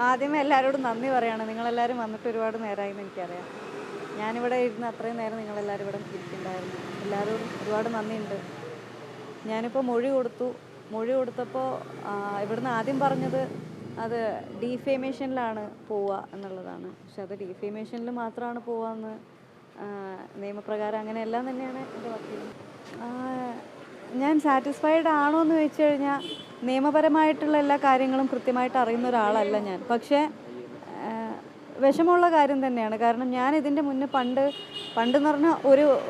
ആദ്യമേ എല്ലാവരോടും നന്ദി പറയാണ്. നിങ്ങളെല്ലാവരും വന്നിട്ട് ഒരുപാട് നേരമായെന്ന് എനിക്കറിയാം. ഞാനിവിടെ ഇരുന്ന് അത്രയും നേരം നിങ്ങളെല്ലാവരും ഇവിടെ ഇരിക്കുന്നുണ്ടായിരുന്നു. എല്ലാവരോടും ഒരുപാട് നന്ദിയുണ്ട്. ഞാനിപ്പോൾ മൊഴി കൊടുത്തപ്പോൾ ഇവിടുന്ന് ആദ്യം പറഞ്ഞത് അത് ഡീഫേമേഷനിലാണ് പോവുക എന്നുള്ളതാണ്. പക്ഷെ അത് ഡീഫേമേഷനിൽ മാത്രമാണ് പോവാന്ന് നിയമപ്രകാരം അങ്ങനെയെല്ലാം തന്നെയാണ് എൻ്റെ വക്കീൽ. ഞാൻ സാറ്റിസ്ഫൈഡ് ആണോ എന്ന് ചോദിച്ചു കഴിഞ്ഞാൽ നിയമപരമായിട്ടുള്ള എല്ലാ കാര്യങ്ങളും കൃത്യമായിട്ട് അറിയുന്ന ഒരാളല്ല ഞാൻ. പക്ഷേ വിഷമമുള്ള കാര്യം തന്നെയാണ്. കാരണം ഞാൻ ഇതിൻ്റെ മുന്നേ പണ്ടെന്ന് പറഞ്ഞാൽ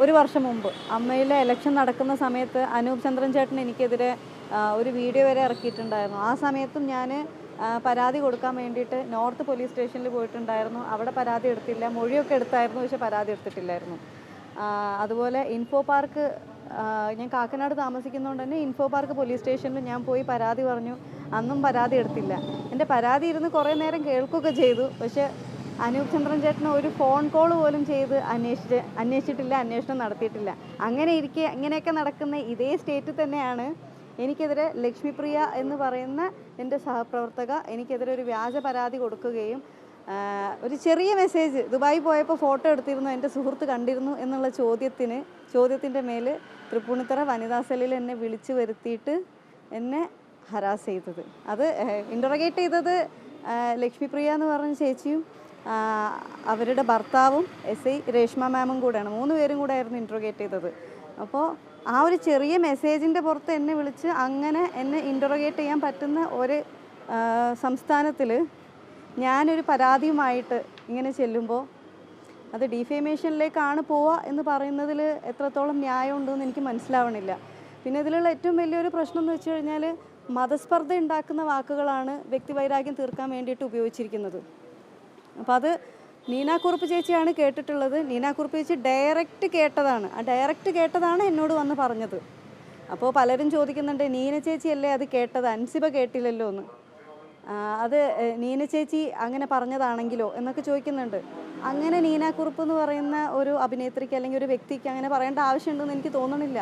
ഒരു വർഷം മുമ്പ് അമ്മയിലെ ഇലക്ഷൻ നടക്കുന്ന സമയത്ത് അനൂപ് ചന്ദ്രൻ ചേട്ടൻ എനിക്കെതിരെ ഒരു വീഡിയോ വരെ ഇറക്കിയിട്ടുണ്ടായിരുന്നു. ആ സമയത്തും ഞാൻ പരാതി കൊടുക്കാൻ വേണ്ടിയിട്ട് നോർത്ത് പോലീസ് സ്റ്റേഷനിൽ പോയിട്ടുണ്ടായിരുന്നു. അവിടെ പരാതി എടുത്തില്ല. മൊഴിയൊക്കെ എടുത്തായിരുന്നു, പക്ഷെ പരാതി എടുത്തിട്ടില്ലായിരുന്നു. അതുപോലെ ഇൻഫോ പാർക്ക്, ഞാൻ കാക്കനാട് താമസിക്കുന്നതുകൊണ്ട് തന്നെ ഇൻഫോ പാർക്ക് പോലീസ് സ്റ്റേഷനിൽ ഞാൻ പോയി പരാതി പറഞ്ഞു. അന്നും പരാതി എടുത്തില്ല. എൻ്റെ പരാതി ഇരുന്ന് കുറേ നേരം കേൾക്കുകയൊക്കെ ചെയ്തു. പക്ഷേ അനൂപ് ചന്ദ്രൻ ചേട്ടന് ഒരു ഫോൺ കോൾ പോലും ചെയ്ത് അന്വേഷിച്ചിട്ടില്ല, അന്വേഷണം നടത്തിയിട്ടില്ല. ഇങ്ങനെയൊക്കെ നടക്കുന്ന ഇതേ സ്റ്റേറ്റിൽ തന്നെയാണ് എനിക്കെതിരെ ലക്ഷ്മിപ്രിയ എന്ന് പറയുന്ന എൻ്റെ സഹപ്രവർത്തക എനിക്കെതിരെ ഒരു വ്യാജ പരാതി കൊടുക്കുകയും ഒരു ചെറിയ മെസ്സേജ്, ദുബായി പോയപ്പോൾ ഫോട്ടോ എടുത്തിരുന്നു, എൻ്റെ സുഹൃത്ത് കണ്ടിരുന്നു എന്നുള്ള ചോദ്യത്തിൻ്റെ മേൽ തൃപ്പൂണിത്തറ വനിതാ സെല്ലിൽ എന്നെ വിളിച്ചു വരുത്തിയിട്ട് എന്നെ ഹരാസ് ചെയ്തത്. അത് ഇൻ്ററഗേറ്റ് ചെയ്തത് ലക്ഷ്മിപ്രിയ എന്ന് പറഞ്ഞ ചേച്ചിയും അവരുടെ ഭർത്താവും SI രേഷ്മ മാമും കൂടെയാണ്. 3 പേരും കൂടെ ആയിരുന്നു ഇൻ്ററഗേറ്റ് ചെയ്തത്. അപ്പോൾ ആ ഒരു ചെറിയ മെസ്സേജിൻ്റെ പുറത്ത് എന്നെ വിളിച്ച് അങ്ങനെ എന്നെ ഇൻ്ററഗേറ്റ് ചെയ്യാൻ പറ്റുന്ന ഒരു സംസ്ഥാനത്തിൽ ഞാനൊരു പരാതിയുമായിട്ട് ഇങ്ങനെ ചെല്ലുമ്പോൾ അത് ഡീഫേമേഷനിലേക്കാണ് പോവുക എന്ന് പറയുന്നതിൽ എത്രത്തോളം ന്യായമുണ്ടെന്ന് എനിക്ക് മനസ്സിലാവണില്ല. പിന്നെ ഇതിലുള്ള ഏറ്റവും വലിയൊരു പ്രശ്നം എന്ന് വെച്ച് കഴിഞ്ഞാൽ മതസ്പർദ്ധ ഉണ്ടാക്കുന്ന വാക്കുകളാണ് വ്യക്തിവൈരാഗ്യം തീർക്കാൻ വേണ്ടിയിട്ട് ഉപയോഗിച്ചിരിക്കുന്നത്. അപ്പോൾ അത് നീനാക്കുറുപ്പ് ചേച്ചിയാണ് കേട്ടിട്ടുള്ളത്. നീനാക്കുറുപ്പ് ചേച്ചി ഡയറക്റ്റ് കേട്ടതാണ് എന്നോട് വന്ന് പറഞ്ഞത്. അപ്പോൾ പലരും ചോദിക്കുന്നുണ്ട്, നീന ചേച്ചിയല്ലേ അത് കേട്ടത്, അൻസിബ കേട്ടില്ലല്ലോ എന്ന്. അത് നീന ചേച്ചി അങ്ങനെ പറഞ്ഞതാണെങ്കിലോ എന്നൊക്കെ ചോദിക്കുന്നുണ്ട്. അങ്ങനെ നീനാക്കുറുപ്പ് എന്ന് പറയുന്ന ഒരു അഭിനേത്രിക്ക് അല്ലെങ്കിൽ ഒരു വ്യക്തിക്ക് അങ്ങനെ പറയേണ്ട ആവശ്യമുണ്ടെന്ന് എനിക്ക് തോന്നണില്ല.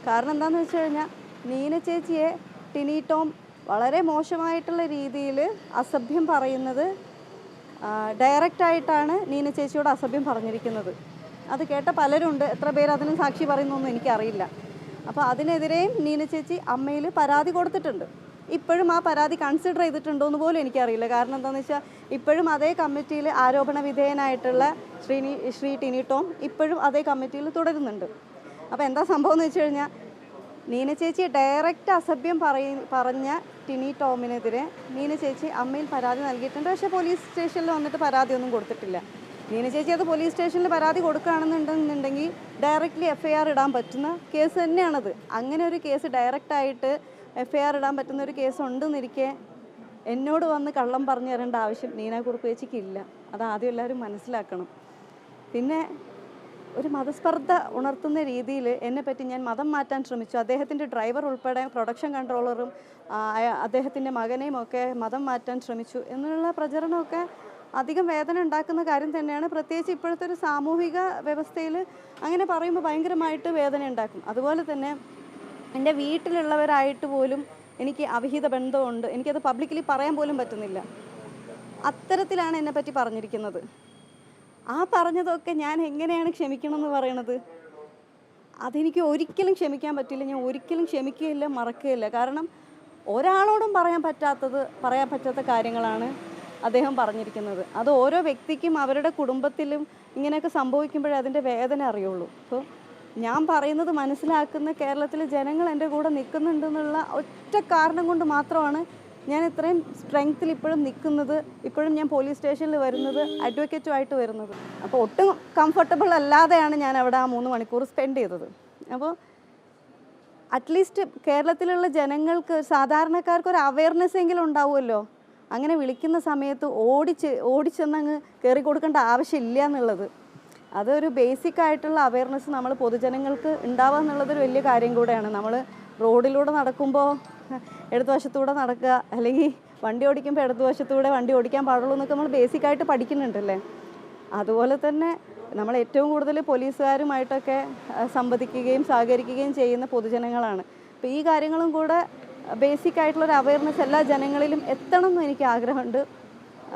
കാരണം എന്താണെന്ന് വെച്ച് കഴിഞ്ഞാൽ നീന ചേച്ചിയെ ടിനി ടോം വളരെ മോശമായിട്ടുള്ള രീതിയിൽ അസഭ്യം പറയുന്നത് ഡയറക്റ്റായിട്ടാണ് നീന ചേച്ചിയോട് അസഭ്യം പറഞ്ഞിരിക്കുന്നത്. അത് കേട്ട പലരുണ്ട്. എത്ര പേര് അതിന് സാക്ഷി പറയുന്നൊന്നും എനിക്കറിയില്ല. അപ്പോൾ അതിനെതിരെയും നീന ചേച്ചി അമ്മയിൽ പരാതി കൊടുത്തിട്ടുണ്ട്. ഇപ്പോഴും ആ പരാതി കൺസിഡർ ചെയ്തിട്ടുണ്ടോ എന്ന് പോലും എനിക്കറിയില്ല. കാരണം എന്താണെന്ന് വെച്ചാൽ ഇപ്പോഴും അതേ കമ്മിറ്റിയിൽ ആരോപണ വിധേയനായിട്ടുള്ള ശ്രീ ടിനി ടോം ഇപ്പോഴും അതേ കമ്മിറ്റിയിൽ തുടരുന്നുണ്ട്. അപ്പോൾ എന്താ സംഭവം എന്ന് വെച്ച് കഴിഞ്ഞാൽ നീന ചേച്ചി ഡയറക്റ്റ് അസഭ്യം പറഞ്ഞ ടിനി ടോമിനെതിരെ നീന ചേച്ചി അമ്മയിൽ പരാതി നൽകിയിട്ടുണ്ട്. പക്ഷേ പോലീസ് സ്റ്റേഷനിൽ വന്നിട്ട് പരാതിയൊന്നും കൊടുത്തിട്ടില്ല. നീന ചേച്ചി അത് പോലീസ് സ്റ്റേഷനിൽ പരാതി കൊടുക്കുകയാണെന്നുണ്ടെങ്കിൽ ഡയറക്റ്റ്ലി FIR ഇടാൻ പറ്റുന്ന കേസ് തന്നെയാണത്. അങ്ങനെ ഒരു കേസ് ഡയറക്റ്റായിട്ട് FIR ഇടാൻ പറ്റുന്ന ഒരു കേസ് ഉണ്ടെന്നിരിക്കെ എന്നോട് വന്ന് കള്ളം പറഞ്ഞു തരേണ്ട ആവശ്യം നീനാക്കുറുപ്പ് ചേച്ചിക്കില്ല. അതാദ്യം എല്ലാവരും മനസ്സിലാക്കണം. പിന്നെ ഒരു മതസ്പർദ്ധ ഉണർത്തുന്ന രീതിയിൽ എന്നെപ്പറ്റി ഞാൻ മതം മാറ്റാൻ ശ്രമിച്ചു. അദ്ദേഹത്തിൻ്റെ ഡ്രൈവർ ഉൾപ്പെടെ പ്രൊഡക്ഷൻ കൺട്രോളറും അദ്ദേഹത്തിൻ്റെ മകനെയും ഒക്കെ മതം മാറ്റാൻ ശ്രമിച്ചു എന്നുള്ള പ്രചരണമൊക്കെ അധികം വേദന ഉണ്ടാക്കുന്ന കാര്യം തന്നെയാണ്. പ്രത്യേകിച്ച് ഇപ്പോഴത്തെ ഒരു സാമൂഹിക വ്യവസ്ഥയിൽ അങ്ങനെ പറയുമ്പോൾ ഭയങ്കരമായിട്ട് വേദന ഉണ്ടാക്കും. അതുപോലെ തന്നെ എൻ്റെ വീട്ടിലുള്ളവരായിട്ട് പോലും എനിക്ക് അവിഹിത ബന്ധമുണ്ട്, എനിക്കത് പബ്ലിക്കലി പറയാൻ പോലും പറ്റുന്നില്ല. അത്തരത്തിലാണ് എന്നെപ്പറ്റി പറഞ്ഞിരിക്കുന്നത്. ആ പറഞ്ഞതൊക്കെ ഞാൻ എങ്ങനെയാണ് ക്ഷമിക്കണമെന്ന് പറയണത്? അതെനിക്ക് ഒരിക്കലും ക്ഷമിക്കാൻ പറ്റില്ല. ഞാൻ ഒരിക്കലും ക്ഷമിക്കുകയില്ല, മറക്കുകയില്ല. കാരണം ഒരാളോടും പറയാൻ പറ്റാത്ത കാര്യങ്ങളാണ് അദ്ദേഹം പറഞ്ഞിരിക്കുന്നത്. അത് ഓരോ വ്യക്തിക്കും അവരുടെ കുടുംബത്തിലും ഇങ്ങനെയൊക്കെ സംഭവിക്കുമ്പോഴേ അതിൻ്റെ വേദന അറിയുള്ളൂ. അപ്പോൾ ഞാൻ പറയുന്നത് മനസ്സിലാക്കുന്ന കേരളത്തിലെ ജനങ്ങൾ എൻ്റെ കൂടെ നിൽക്കുന്നുണ്ടെന്നുള്ള ഒറ്റ കാരണം കൊണ്ട് മാത്രമാണ് ഞാൻ ഇത്രയും സ്ട്രെങ്ത്തിൽ ഇപ്പോഴും നിൽക്കുന്നത്. ഇപ്പോഴും ഞാൻ പോലീസ് സ്റ്റേഷനിൽ വരുന്നത്, അഡ്വക്കേറ്റുമായിട്ട് വരുന്നത്. അപ്പോൾ ഒട്ടും കംഫർട്ടബിൾ അല്ലാതെയാണ് ഞാൻ അവിടെ ആ 3 മണിക്കൂർ സ്പെൻഡ് ചെയ്തത്. അപ്പോൾ അറ്റ്ലീസ്റ്റ് കേരളത്തിലുള്ള ജനങ്ങൾക്ക്, സാധാരണക്കാർക്ക് ഒരു അവയർനെസ് എങ്കിലും ഉണ്ടാവുമല്ലോ. അങ്ങനെ വിളിക്കുന്ന സമയത്ത് ഓടിച്ചെന്നങ്ങ് കയറി കൊടുക്കേണ്ട ആവശ്യമില്ല എന്നുള്ളത്. അതൊരു ബേസിക് ആയിട്ടുള്ള അവയർനെസ് നമ്മൾ പൊതുജനങ്ങൾക്ക് ഉണ്ടാവുക എന്നുള്ളതൊരു വലിയ കാര്യം കൂടെയാണ്. നമ്മൾ റോഡിലൂടെ നടക്കുമ്പോൾ ഇടതുവശത്തൂടെ നടക്കുക, അല്ലെങ്കിൽ വണ്ടി ഓടിക്കുമ്പോൾ ഇടതുവശത്തൂടെ വണ്ടി ഓടിക്കാൻ പാടുള്ളൂ എന്നൊക്കെ നമ്മൾ ബേസിക്കായിട്ട് പഠിക്കുന്നുണ്ടല്ലേ. അതുപോലെ തന്നെ നമ്മൾ ഏറ്റവും കൂടുതൽ പോലീസുകാരുമായിട്ടൊക്കെ സംവദിക്കുകയും സഹകരിക്കുകയും ചെയ്യുന്ന പൊതുജനങ്ങളാണ്. അപ്പോൾ ഈ കാര്യങ്ങളും കൂടെ ബേസിക് ആയിട്ടുള്ളൊരു അവയർനെസ് എല്ലാ ജനങ്ങളിലും എത്തണം എന്ന് എനിക്ക് ആഗ്രഹമുണ്ട്.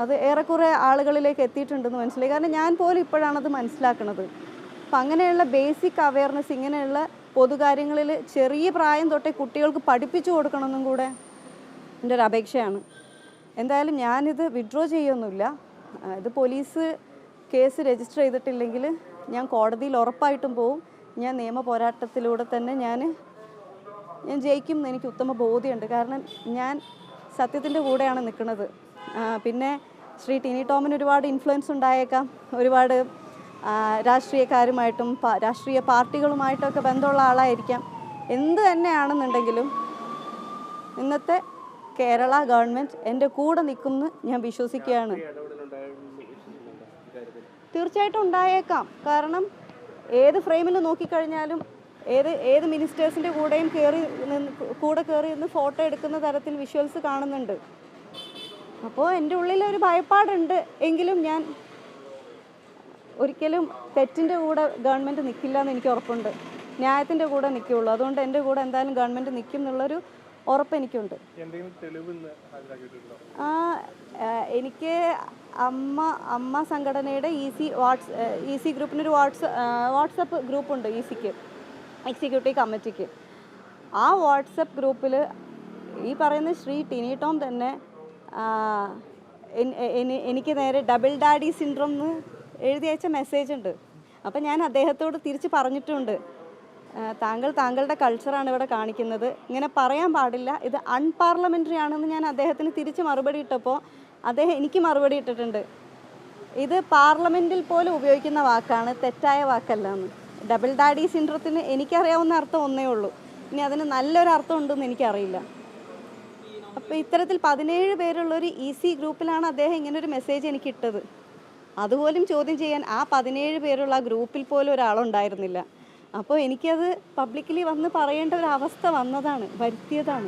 അത് ഏറെക്കുറെ ആളുകളിലേക്ക് എത്തിയിട്ടുണ്ടെന്ന് മനസ്സിലായി. കാരണം ഞാൻ പോലും ഇപ്പോഴാണത് മനസ്സിലാക്കുന്നത്. അപ്പം അങ്ങനെയുള്ള ബേസിക് അവയർനെസ് ഇങ്ങനെയുള്ള പൊതുകാര്യങ്ങളിൽ ചെറിയ പ്രായം തൊട്ടേ കുട്ടികൾക്ക് പഠിപ്പിച്ചു കൊടുക്കണമെന്നും കൂടെ എൻ്റെ ഒരു അപേക്ഷയാണ്. എന്തായാലും ഞാനിത് വിഡ്രോ ചെയ്യൊന്നുമില്ല. ഇത് പോലീസ് കേസ് രജിസ്റ്റർ ചെയ്തിട്ടില്ലെങ്കിൽ ഞാൻ കോടതിയിൽ ഉറപ്പായിട്ടും പോവും. ഞാൻ നിയമ പോരാട്ടത്തിലൂടെ തന്നെ ഞാൻ ജയിക്കും എന്ന് എനിക്ക് ഉത്തമ ബോധ്യമുണ്ട്. കാരണം ഞാൻ സത്യത്തിൻ്റെ കൂടെയാണ് നിൽക്കുന്നത്. പിന്നെ ശ്രീ ടിനി ടോമിന് ഒരുപാട് ഇൻഫ്ലുവൻസ് ഉണ്ടായേക്കാം. ഒരുപാട് രാഷ്ട്രീയക്കാരുമായിട്ടും രാഷ്ട്രീയ പാർട്ടികളുമായിട്ടൊക്കെ ബന്ധമുള്ള ആളായിരിക്കാം. എന്ത് തന്നെയാണെന്നുണ്ടെങ്കിലും ഇന്നത്തെ കേരള ഗവൺമെൻറ് എൻ്റെ കൂടെ നിൽക്കുമെന്ന് ഞാൻ വിശ്വസിക്കുകയാണ്. തീർച്ചയായിട്ടും ഉണ്ടായേക്കാം. കാരണം ഏത് ഫ്രെയിമിൽ നോക്കിക്കഴിഞ്ഞാലും ഏത് മിനിസ്റ്റേഴ്സിൻ്റെ കൂടെയും കൂടെ കയറി നിന്ന് ഫോട്ടോ എടുക്കുന്ന തരത്തിൽ വിഷ്വൽസ് കാണുന്നുണ്ട്. അപ്പോൾ എൻ്റെ ഉള്ളിലൊരു ഭയപ്പാടുണ്ട്. എങ്കിലും ഞാൻ ഒരിക്കലും തെറ്റിൻ്റെ കൂടെ ഗവൺമെൻറ് നിൽക്കില്ല എന്ന് എനിക്ക് ഉറപ്പുണ്ട്. ന്യായത്തിൻ്റെ കൂടെ നിൽക്കുകയുള്ളൂ. അതുകൊണ്ട് എൻ്റെ കൂടെ എന്തായാലും ഗവൺമെൻറ് നിൽക്കും എന്നുള്ളൊരു ഉറപ്പ് എനിക്കുണ്ട്. എനിക്ക് അമ്മ സംഘടനയുടെ ഈസി ഗ്രൂപ്പിനൊരു വാട്സപ്പ് ഗ്രൂപ്പുണ്ട്. ഈസിക്ക് എക്സിക്യൂട്ടീവ് കമ്മിറ്റിക്ക്. ആ വാട്സപ്പ് ഗ്രൂപ്പിൽ ഈ പറയുന്ന ശ്രീ ടിനി ടോം തന്നെ എനിക്ക് നേരെ ഡബിൾ ഡാഡി സിൻഡ്രോം എന്ന് എഴുതി അയച്ച മെസ്സേജ് ഉണ്ട്. അപ്പം ഞാൻ അദ്ദേഹത്തോട് തിരിച്ച് പറഞ്ഞിട്ടുണ്ട്, താങ്കളുടെ കൾച്ചറാണ് ഇവിടെ കാണിക്കുന്നത്, ഇങ്ങനെ പറയാൻ പാടില്ല, ഇത് അൺപാർലമെൻ്ററി ആണെന്ന് ഞാൻ അദ്ദേഹത്തിന് തിരിച്ച് മറുപടി ഇട്ടപ്പോൾ അദ്ദേഹം എനിക്ക് മറുപടി ഇട്ടിട്ടുണ്ട്, ഇത് പാർലമെൻറ്റിൽ പോലും ഉപയോഗിക്കുന്ന വാക്കാണ്, തെറ്റായ വാക്കല്ല എന്ന്. ഡബിൾ ഡാഡി സിൻഡ്രത്തിന് എനിക്കറിയാവുന്ന അർത്ഥം ഒന്നേ ഉള്ളൂ. ഇനി അതിന് നല്ലൊരു അർത്ഥം ഉണ്ടെന്ന് എനിക്കറിയില്ല. അപ്പോൾ ഇത്തരത്തിൽ 17 പേരുള്ളൊരു ഈസി ഗ്രൂപ്പിലാണ് അദ്ദേഹം ഇങ്ങനൊരു മെസ്സേജ് എനിക്ക് ഇട്ടത്. അതുപോലും ചോദ്യം ചെയ്യാൻ ആ 17 പേരുള്ള ആ ഗ്രൂപ്പിൽ പോലും ഒരാളുണ്ടായിരുന്നില്ല. അപ്പോൾ എനിക്കത് പബ്ലിക്കലി വന്ന് പറയേണ്ട ഒരു അവസ്ഥ വരുത്തിയതാണ്.